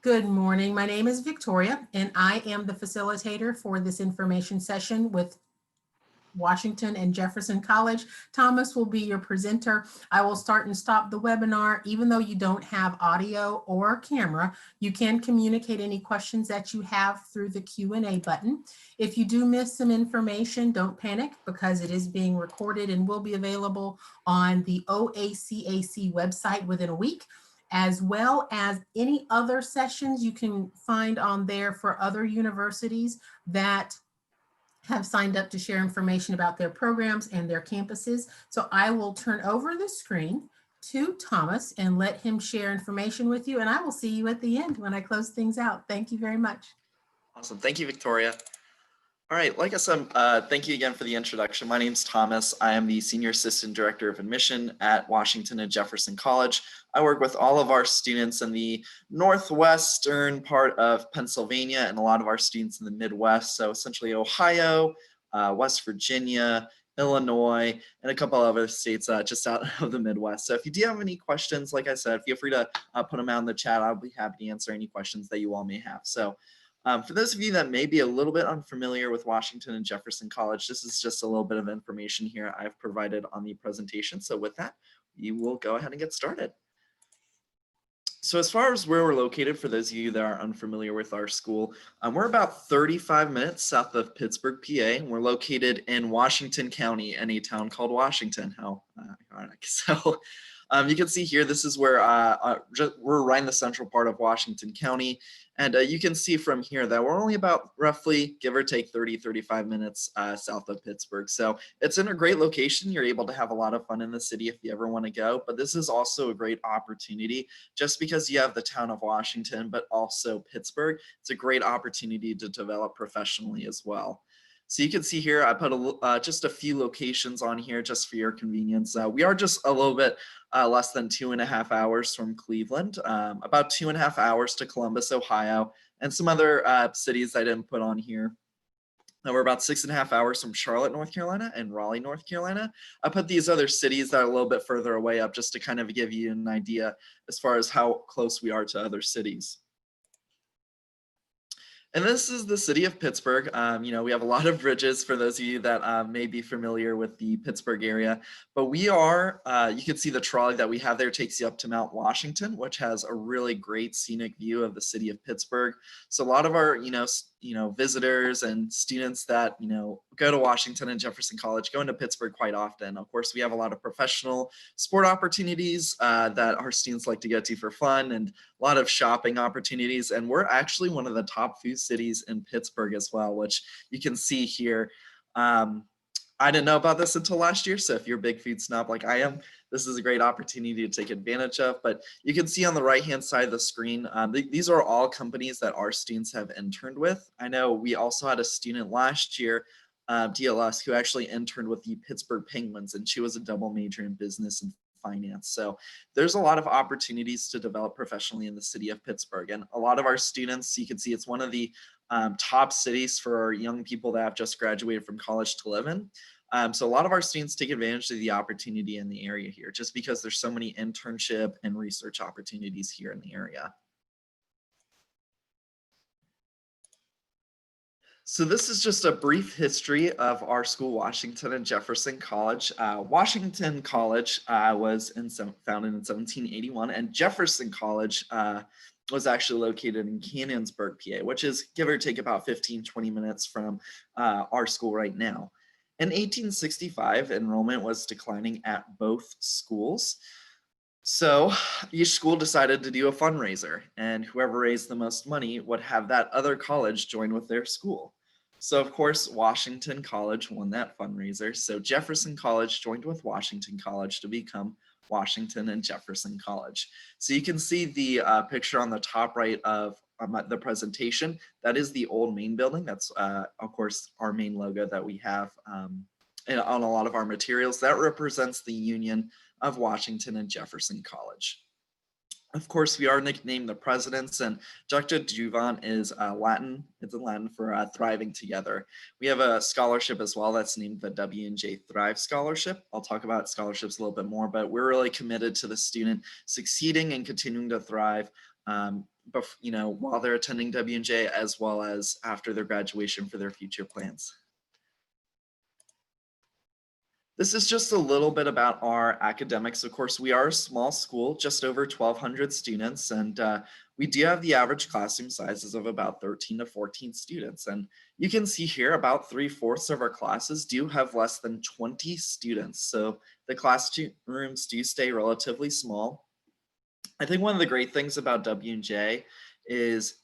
Good morning. My name is Victoria, and I am the facilitator for this information session with Washington and Jefferson College. Thomas will be your presenter. I will start and stop the webinar. Even though you don't have audio or camera, you can communicate any questions that you have through the Q&A button. If you do miss some information, don't panic because it is being recorded and will be available on the OACAC website within a week, as well as any other sessions you can find on there for other universities that have signed up to share information about their programs and their campuses. So I will turn over the screen to Thomas and let him share information with you. And I will see you at the end when I close things out. Thank you very much. Awesome. Thank you, Victoria. All right, like I said, thank you again for the introduction. My name's Thomas. I am the Senior Assistant Director of Admission at Washington and Jefferson College. I work with all of our students in the northwestern part of Pennsylvania and a lot of our students in the Midwest. So essentially Ohio, West Virginia, Illinois, and a couple other states just out of the Midwest. So if you do have any questions, like I said, feel free to put them out in the chat. I'll be happy to answer any questions that you all may have. So for those of you that may be a little bit unfamiliar with Washington and Jefferson College, this is just a little bit of information here I've provided on the presentation. So with that, we will go ahead and get started. So as far as where we're located, for those of you that are unfamiliar with our school, we're about 35 minutes south of Pittsburgh, PA. We're located in Washington County in a town called Washington. How ironic. So you can see here, this is where we're right in the central part of Washington County. And you can see from here that we're only about roughly, give or take 35 minutes south of Pittsburgh. So it's in a great location. You're able to have a lot of fun in the city if you ever want to go. But this is also a great opportunity just because you have the town of Washington, but also Pittsburgh. It's a great opportunity to develop professionally as well. So you can see here, I put just a few locations on here just for your convenience. We are just a little bit less than 2.5 hours from Cleveland, about 2.5 hours to Columbus, Ohio, and some other cities I didn't put on here. We're about 6.5 hours from Charlotte, North Carolina, and Raleigh, North Carolina. I put these other cities that are a little bit further away up just to kind of give you an idea as far as how close we are to other cities. And this is the city of Pittsburgh. You know, we have a lot of bridges for those of you that may be familiar with the Pittsburgh area, but we are, you can see the trolley that we have there takes you up to Mount Washington, which has a really great scenic view of the city of Pittsburgh. So a lot of our, visitors and students that, go to Washington and Jefferson College go into Pittsburgh quite often. Of course, we have a lot of professional sport opportunities that our students like to get to for fun, and a lot of shopping opportunities. And we're actually one of the top food cities in Pittsburgh as well, which you can see here. I didn't know about this until last year. So if you're a big food snob like I am, this is a great opportunity to take advantage of. But you can see on the right-hand side of the screen, these are all companies that our students have interned with. I know we also had a student last year, DLS, who actually interned with the Pittsburgh Penguins, and she was a double major in business and finance. So there's a lot of opportunities to develop professionally in the city of Pittsburgh. And a lot of our students, you can see it's one of the top cities for young people that have just graduated from college to live in. So a lot of our students take advantage of the opportunity in the area here, just because there's so many internship and research opportunities here in the area. So this is just a brief history of our school, Washington and Jefferson College. Washington College was founded in 1781, and Jefferson College was actually located in Canonsburg, PA, which is give or take about 15-20 minutes from our school right now. In 1865, enrollment was declining at both schools. So each school decided to do a fundraiser, and whoever raised the most money would have that other college join with their school. So of course, Washington College won that fundraiser. So Jefferson College joined with Washington College to become Washington and Jefferson College. So you can see the picture on the top right of the presentation. That is the old main building. That's of course our main logo that we have on a lot of our materials. That represents the union of Washington and Jefferson College. Of course, we are nicknamed the presidents, and Jacta Juvent is Latin. It's in Latin for thriving together. We have a scholarship as well that's named the W&J Thrive Scholarship. I'll talk about scholarships a little bit more, but we're really committed to the student succeeding and continuing to thrive, but while they're attending W&J, as well as after their graduation for their future plans. This is just a little bit about our academics. Of course, we are a small school, just over 1,200 students, and we do have the average classroom sizes of about 13 to 14 students. And you can see here about 3/4 of our classes do have less than 20 students. So the classrooms do stay relatively small. I think one of the great things about W&J is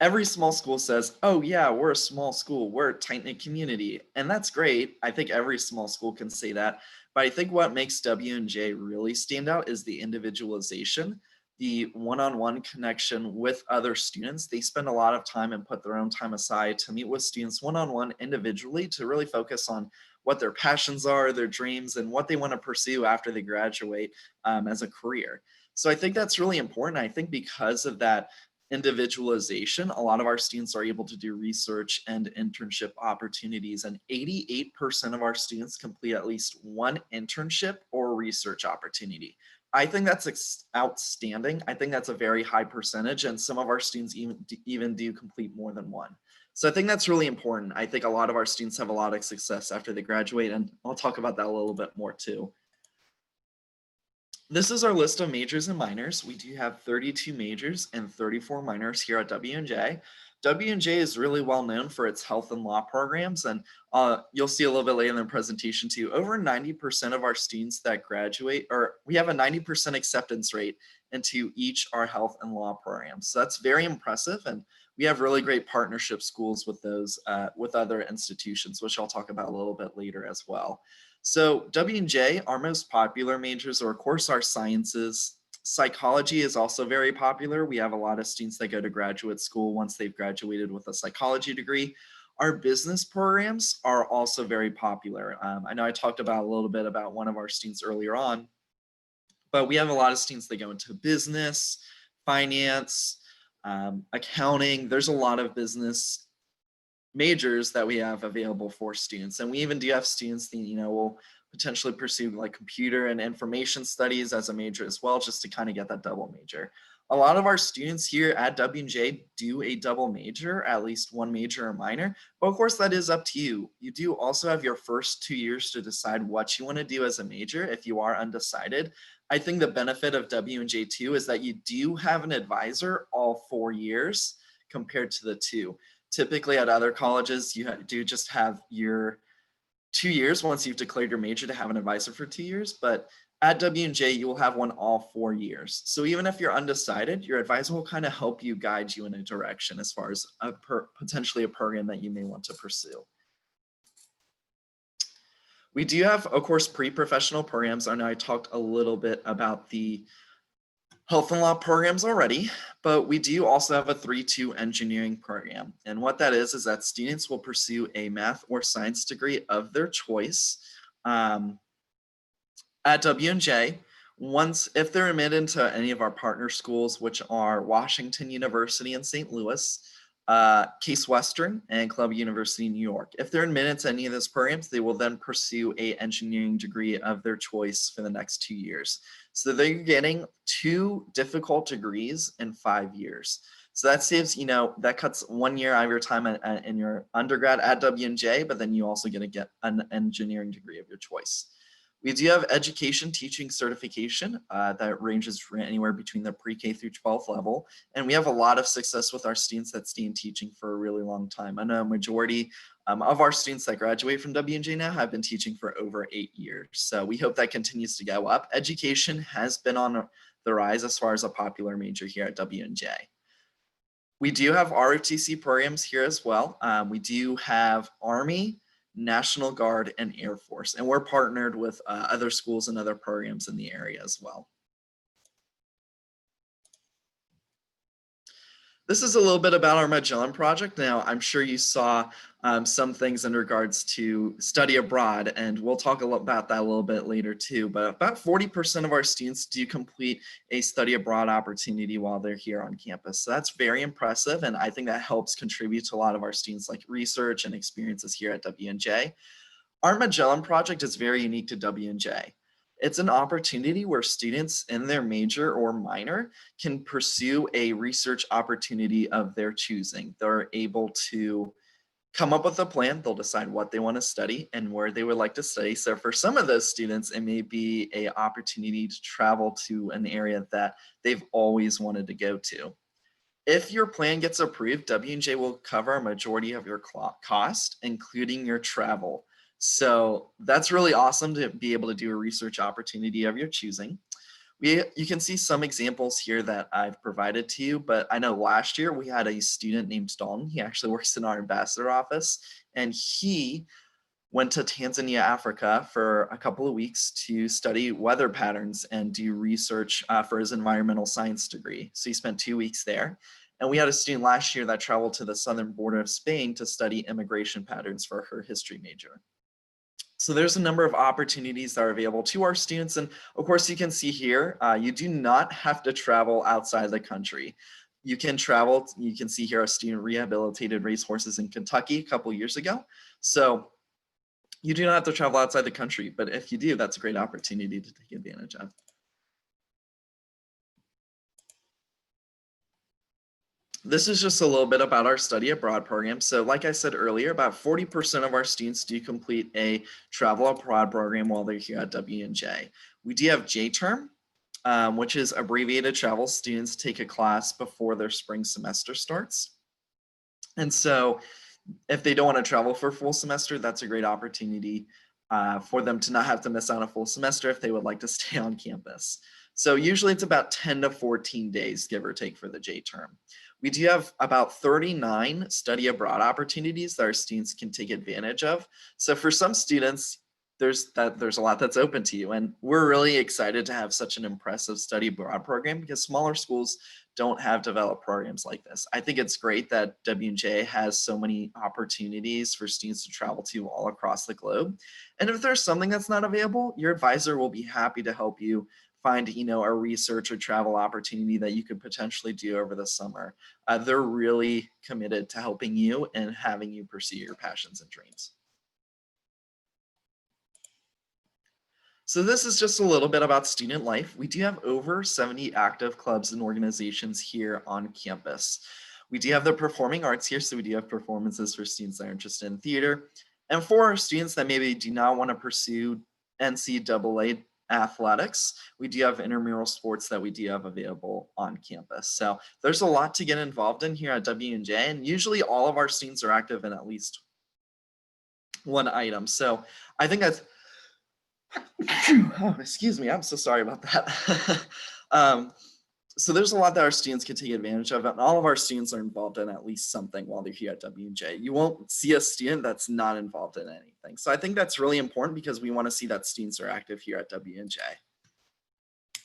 every small school says, oh yeah, we're a small school, we're a tight-knit community. And that's great. I think every small school can say that. But I think what makes W&J really stand out is the individualization, the one-on-one connection with other students. They spend a lot of time and put their own time aside to meet with students one-on-one individually to really focus on what their passions are, their dreams, and what they want to pursue after they graduate as a career. So I think that's really important. I think because of that individualization, a lot of our students are able to do research and internship opportunities, and 88% of our students complete at least one internship or research opportunity. I think that's outstanding. I think that's a very high percentage, and some of our students even do complete more than one. So I think that's really important. I think a lot of our students have a lot of success after they graduate, and I'll talk about that a little bit more too. This is our list of majors and minors. We do have 32 majors and 34 minors here at W&J. W&J is really well known for its health and law programs, and you'll see a little bit later in the presentation too, over 90% of our students that graduate, or we have a 90% acceptance rate into each our health and law programs. So that's very impressive, and we have really great partnership schools with those, with other institutions, which I'll talk about a little bit later as well. So W&J, our most popular majors are of course our sciences. Psychology is also very popular. We have a lot of students that go to graduate school once they've graduated with a psychology degree. Our business programs are also very popular. I know I talked about a little bit about one of our students earlier on, but we have a lot of students that go into business, finance, accounting. There's a lot of business majors that we have available for students, and we even do have students that will potentially pursue like computer and information studies as a major as well, just to kind of get that double major. A lot of our students here at W&J do a double major, at least one major or minor, but of course that is up to you. You do also have your first 2 years to decide what you want to do as a major if you are undecided. I think the benefit of W&J too is that you do have an advisor all 4 years compared to the 2. Typically at other colleges, you do just have your 2 years once you've declared your major to have an advisor for 2 years, but at W&J, you will have one all 4 years. So even if you're undecided, your advisor will kind of help you guide you in a direction as far as potentially a program that you may want to pursue. We do have, of course, pre-professional programs. I know I talked a little bit about the health and law programs already, but we do also have a 3-2 engineering program. And what that is that students will pursue a math or science degree of their choice at W&J. If they're admitted into any of our partner schools, which are Washington University in St. Louis, Case Western, and Columbia University in New York. If they're admitted to any of those programs, they will then pursue an engineering degree of their choice for the next 2 years. So they're getting 2 difficult degrees in 5 years. So that saves, that cuts 1 year out of your time in your undergrad at W&J, but then you also get an engineering degree of your choice. We do have education teaching certification that ranges anywhere between the pre-K through 12th level. And we have a lot of success with our students that stay in teaching for a really long time. I know a majority of our students that graduate from W&J now have been teaching for over 8 years. So we hope that continues to go up. Education has been on the rise as far as a popular major here at W&J. We do have ROTC programs here as well. We do have Army, National Guard, and Air Force, and we're partnered with other schools and other programs in the area as well. This is a little bit about our Magellan project. Now, I'm sure you saw some things in regards to study abroad, and we'll talk about that a little bit later too. But about 40% of our students do complete a study abroad opportunity while they're here on campus. So that's very impressive, and I think that helps contribute to a lot of our students like research and experiences here at WNJ. Our Magellan project is very unique to WNJ. It's an opportunity where students in their major or minor can pursue a research opportunity of their choosing. They're able to come up with a plan. They'll decide what they want to study and where they would like to study. So for some of those students, it may be an opportunity to travel to an area that they've always wanted to go to. If your plan gets approved, WNJ will cover a majority of your cost, including your travel. So that's really awesome to be able to do a research opportunity of your choosing. You can see some examples here that I've provided to you, but I know last year we had a student named Dalton. He actually works in our ambassador office, and he went to Tanzania, Africa for a couple of weeks to study weather patterns and do research for his environmental science degree. So he spent 2 weeks there. And we had a student last year that traveled to the southern border of Spain to study immigration patterns for her history major. So there's a number of opportunities that are available to our students. And of course, you can see here, you do not have to travel outside the country. You can travel, you can see here a student rehabilitated racehorses in Kentucky a couple years ago. So you do not have to travel outside the country, but if you do, that's a great opportunity to take advantage of. This is just a little bit about our study abroad program. So like I said earlier, about 40% of our students do complete a travel abroad program while they're here at WNJ. We do have J-term, which is abbreviated travel. Students take a class before their spring semester starts. And so if they don't want to travel for a full semester, that's a great opportunity for them to not have to miss out a full semester if they would like to stay on campus. So usually it's about 10 to 14 days, give or take, for the J-term. We do have about 39 study abroad opportunities that our students can take advantage of. So for some students, there's a lot that's open to you. And we're really excited to have such an impressive study abroad program because smaller schools don't have developed programs like this. I think it's great that WNJ has so many opportunities for students to travel to all across the globe. And if there's something that's not available, your advisor will be happy to help you find, a research or travel opportunity that you could potentially do over the summer. They're really committed to helping you and having you pursue your passions and dreams. So this is just a little bit about student life. We do have over 70 active clubs and organizations here on campus. We do have the performing arts here, so we do have performances for students that are interested in theater. And for our students that maybe do not want to pursue NCAA athletics, we do have intramural sports that we do have available on campus. So there's a lot to get involved in here at WNJ, and usually all of our students are active in at least one item. So I think that's, oh, excuse me, I'm so sorry about that. So there's a lot that our students can take advantage of, and all of our students are involved in at least something while they're here at WNJ. You won't see a student that's not involved in anything. So I think that's really important because we want to see that students are active here at WNJ.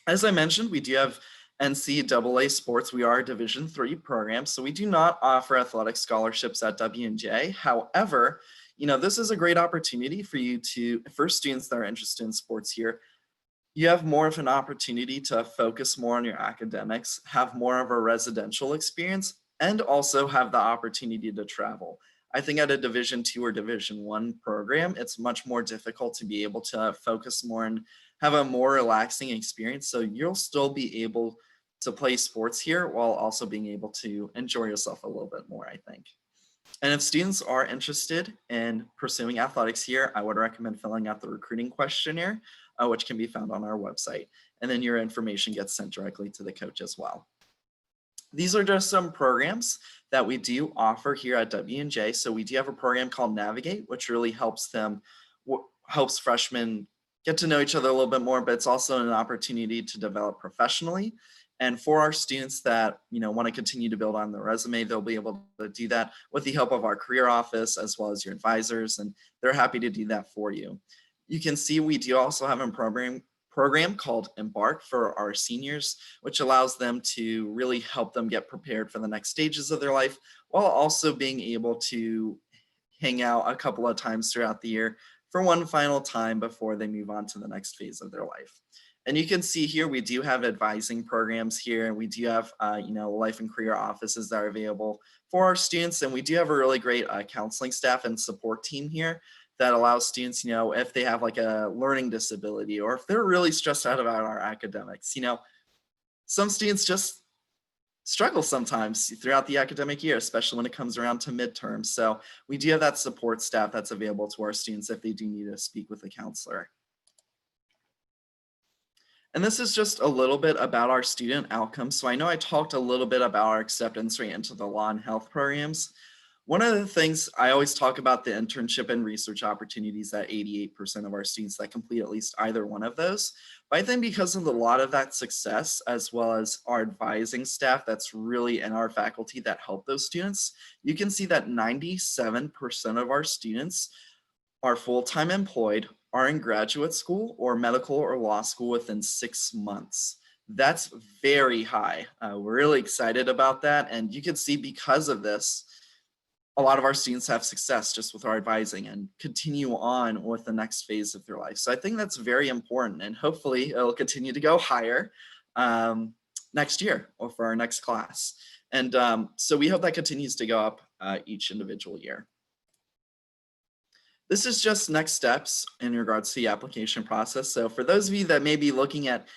As I mentioned, we do have NCAA sports. We are a Division III program, so we do not offer athletic scholarships at WNJ. However, this is a great opportunity for students that are interested in sports here. You have more of an opportunity to focus more on your academics, have more of a residential experience, and also have the opportunity to travel. I think at a Division II or Division I program, it's much more difficult to be able to focus more and have a more relaxing experience. So you'll still be able to play sports here while also being able to enjoy yourself a little bit more, I think. And if students are interested in pursuing athletics here, I would recommend filling out the recruiting questionnaire, which can be found on our website. And then your information gets sent directly to the coach as well. These are just some programs that we do offer here at WNJ. So we do have a program called Navigate, which really helps freshmen get to know each other a little bit more, but it's also an opportunity to develop professionally. And for our students that want to continue to build on their resume, they'll be able to do that with the help of our career office as well as your advisors, and they're happy to do that for you. You can see we do also have a program called Embark for our seniors, which allows them to really help them get prepared for the next stages of their life, while also being able to hang out a couple of times throughout the year for one final time before they move on to the next phase of their life. And you can see here, we do have advising programs here, and we do have, life and career offices that are available for our students. And we do have a really great counseling staff and support team here that allows students, if they have like a learning disability or if they're really stressed out about our academics, some students just struggle sometimes throughout the academic year, especially when it comes around to midterms. So we do have that support staff that's available to our students if they do need to speak with a counselor. And this is just a little bit about our student outcomes. So I know I talked a little bit about our acceptance rate into the law and health programs. One of the things I always talk about the internship and research opportunities that 88% of our students that complete at least either one of those. But I think because of a lot of that success, as well as our advising staff that's really in our faculty that help those students, you can see that 97% of our students are full-time employed, are in graduate school or medical or law school within 6 months. That's very high. We're really excited about that. And you can see because of this, a lot of our students have success just with our advising and continue on with the next phase of their life. So I think that's very important, and hopefully it'll continue to go higher next year or for our next class. And so we hope that continues to go up each individual year. This is just next steps in regards to the application process. So for those of you that may be looking at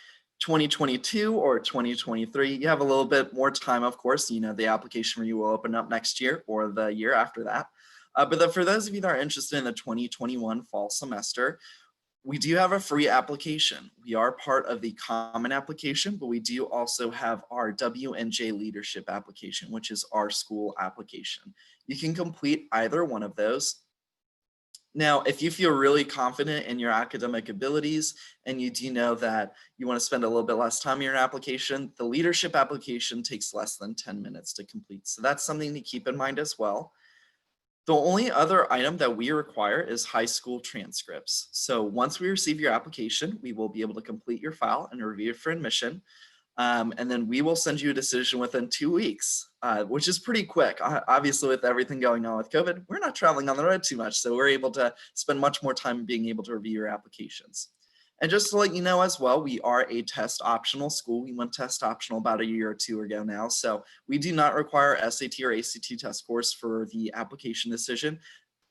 2022 or 2023, you have a little bit more time, of course. The application review will open up next year or the year after that. But for those of you that are interested in the 2021 fall semester, we do have a free application. We are part of the common application, but we do also have our W&J leadership application, which is our school application. You can complete either one of those. Now, if you feel really confident in your academic abilities and you do know that you want to spend a little bit less time in your application, the leadership application takes less than 10 minutes to complete. So that's something to keep in mind as well. The only other item that we require is high school transcripts. So once we receive your application, we will be able to complete your file and review it for admission. And then we will send you a decision within 2 weeks, which is pretty quick. Obviously, with everything going on with COVID, we're not traveling on the road too much. So we're able to spend much more time being able to review your applications. And just to let you know as well, we are a test optional school. We went test optional about a year or two ago now. So we do not require SAT or ACT test scores for the application decision.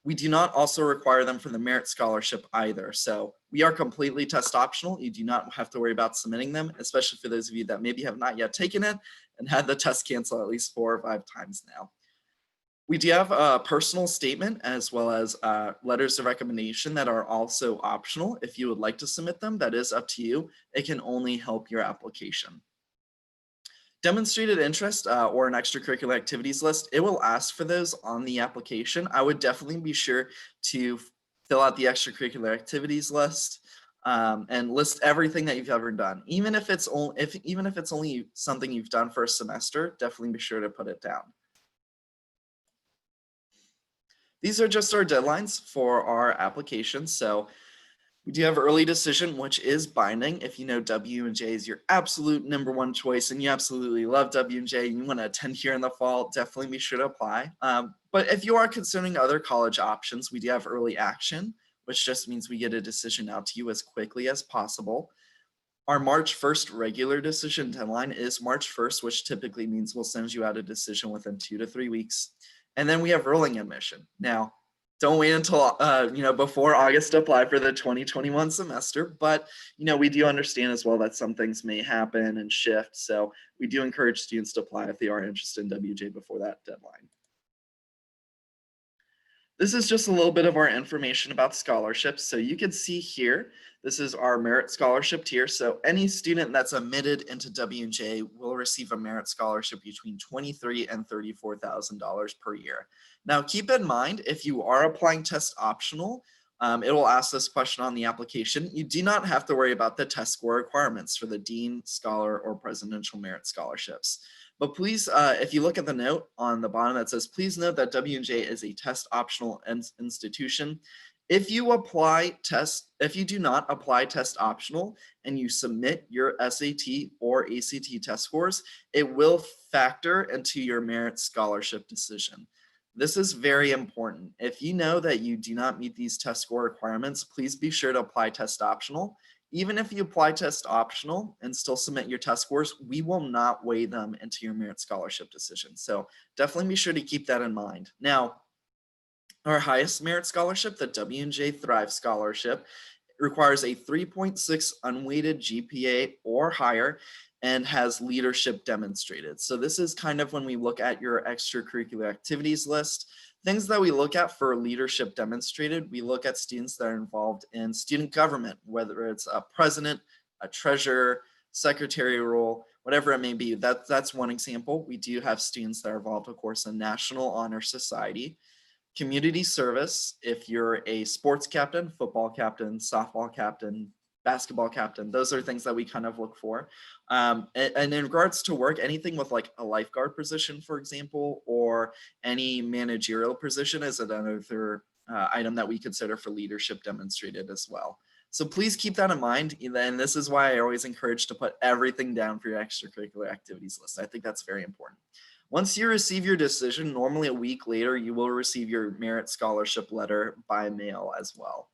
We do not also require them for the merit scholarship either. So we are completely test optional. You do not have to worry about submitting them, especially for those of you that maybe have not yet taken it and had the test cancel at least 4 or 5 times now. We do have a personal statement as well as letters of recommendation that are also optional. If you would like to submit them, that is up to you. It can only help your application. Demonstrated interest or an extracurricular activities list, it will ask for those on the application. I would definitely be sure to fill out the extracurricular activities list and list everything that you've ever done. Even if it's only something you've done for a semester, definitely be sure to put it down. These are just our deadlines for our application. So we do have early decision, which is binding. If you know W&J is your absolute #1 choice and you absolutely love W&J and you want to attend here in the fall, definitely be sure to apply. But if you are considering other college options, we do have early action, which just means we get a decision out to you as quickly as possible. Our March 1st regular decision deadline is March 1st, which typically means we'll send you out a decision within 2 to 3 weeks. And then we have rolling admission. Now, don't wait until before August to apply for the 2021 semester, but we do understand as well that some things may happen and shift. So we do encourage students to apply if they are interested in WJ before that deadline. This is just a little bit of our information about scholarships. So you can see here, this is our merit scholarship tier. So any student that's admitted into W&J will receive a merit scholarship between $23,000 and $34,000 per year. Now, keep in mind, if you are applying test optional, it will ask this question on the application. You do not have to worry about the test score requirements for the Dean, Scholar, or Presidential Merit Scholarships. But please, if you look at the note on the bottom that says, please note that W&J is a test optional institution. If you do not apply test optional and you submit your SAT or ACT test scores, it will factor into your merit scholarship decision. This is very important. If you know that you do not meet these test score requirements, please be sure to apply test optional. Even if you apply test optional and still submit your test scores, we will not weigh them into your merit scholarship decision. So definitely be sure to keep that in mind. Now, our highest merit scholarship, the W&J Thrive Scholarship, requires a 3.6 unweighted GPA or higher and has leadership demonstrated. So this is kind of when we look at your extracurricular activities list. Things that we look at for leadership demonstrated, we look at students that are involved in student government, whether it's a president, a treasurer, secretary role, whatever it may be. That's one example. We do have students that are involved, of course, in National Honor Society. Community service, if you're a sports captain, football captain, softball captain, basketball captain, those are things that we kind of look for. And in regards to work, anything with like a lifeguard position, for example, or any managerial position is another item that we consider for leadership demonstrated as well. So please keep that in mind. And this is why I always encourage to put everything down for your extracurricular activities list. I think that's very important. Once you receive your decision, normally a week later, you will receive your merit scholarship letter by mail as well.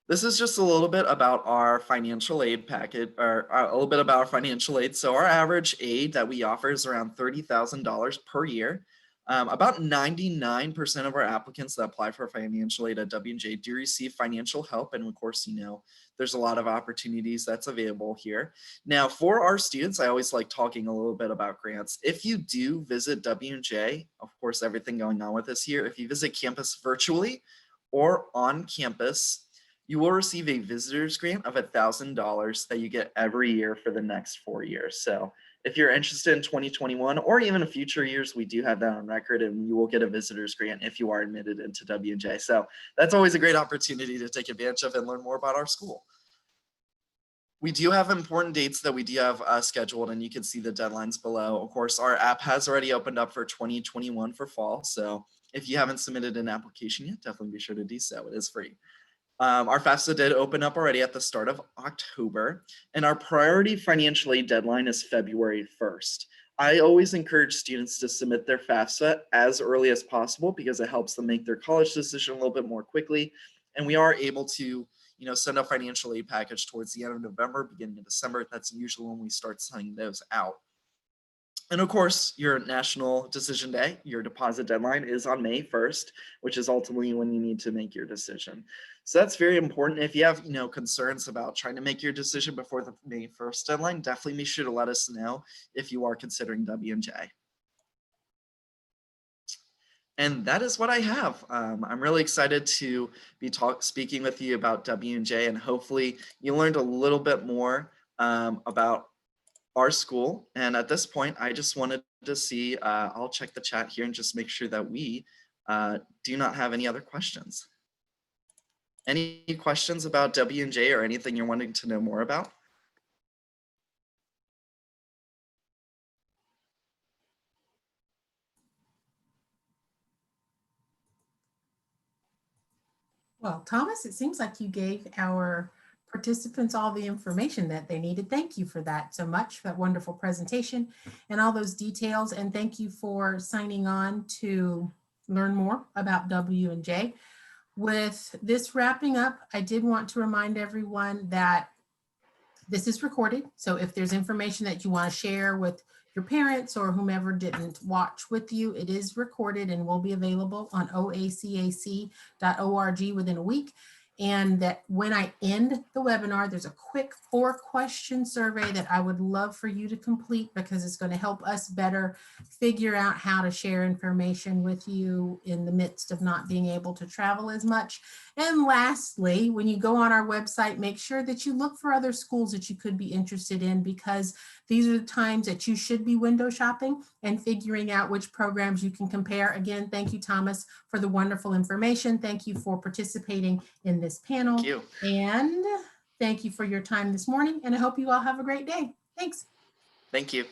This is just a little bit about our financial aid packet, or a little bit about our financial aid. So our average aid that we offer is around $30,000 per year. About 99% of our applicants that apply for financial aid at W&J do receive financial help. And of course, you know, there's a lot of opportunities that's available here. Now, for our students, I always like talking a little bit about grants. If you do visit W&J, of course, everything going on with us here, if you visit campus virtually or on campus, you will receive a visitor's grant of $1,000 that you get every year for the next 4 years. So if you're interested in 2021 or even future years, we do have that on record, and you will get a visitor's grant if you are admitted into W&J. So that's always a great opportunity to take advantage of and learn more about our school. We do have important dates that we do have scheduled, and you can see the deadlines below. Of course, our app has already opened up for 2021 for fall. So if you haven't submitted an application yet, definitely be sure to do so. It is free. Our FAFSA did open up already at the start of October, and our priority financial aid deadline is February 1st. I always encourage students to submit their FAFSA as early as possible because it helps them make their college decision a little bit more quickly. And we are able to, send a financial aid package towards the end of November, beginning of December. That's usually when we start sending those out. And of course, your national decision day, your deposit deadline is on May 1st, which is ultimately when you need to make your decision. So that's very important. If you have, concerns about trying to make your decision before the May 1st deadline, definitely be sure to let us know if you are considering W&J. And that is what I have. I'm really excited to be speaking with you about W&J, and hopefully you learned a little bit more about our school. And at this point, I just wanted to see, I'll check the chat here and just make sure that we do not have any other questions. Any questions about W&J or anything you're wanting to know more about? Well, Thomas, it seems like you gave our participants all the information that they needed. Thank you for that so much, for that wonderful presentation and all those details. And thank you for signing on to learn more about W&J. With this wrapping up, I did want to remind everyone that this is recorded. So if there's information that you want to share with your parents or whomever didn't watch with you, it is recorded and will be available on oacac.org within a week. And that when I end the webinar, there's a quick 4-question survey that I would love for you to complete, because it's going to help us better figure out how to share information with you in the midst of not being able to travel as much. And lastly, when you go on our website, make sure that you look for other schools that you could be interested in, because these are the times that you should be window shopping and figuring out which programs you can compare. Again, thank you, Thomas, for the wonderful information. Thank you for participating in this panel. Thank you. And thank you for your time this morning. And I hope you all have a great day. Thanks. Thank you.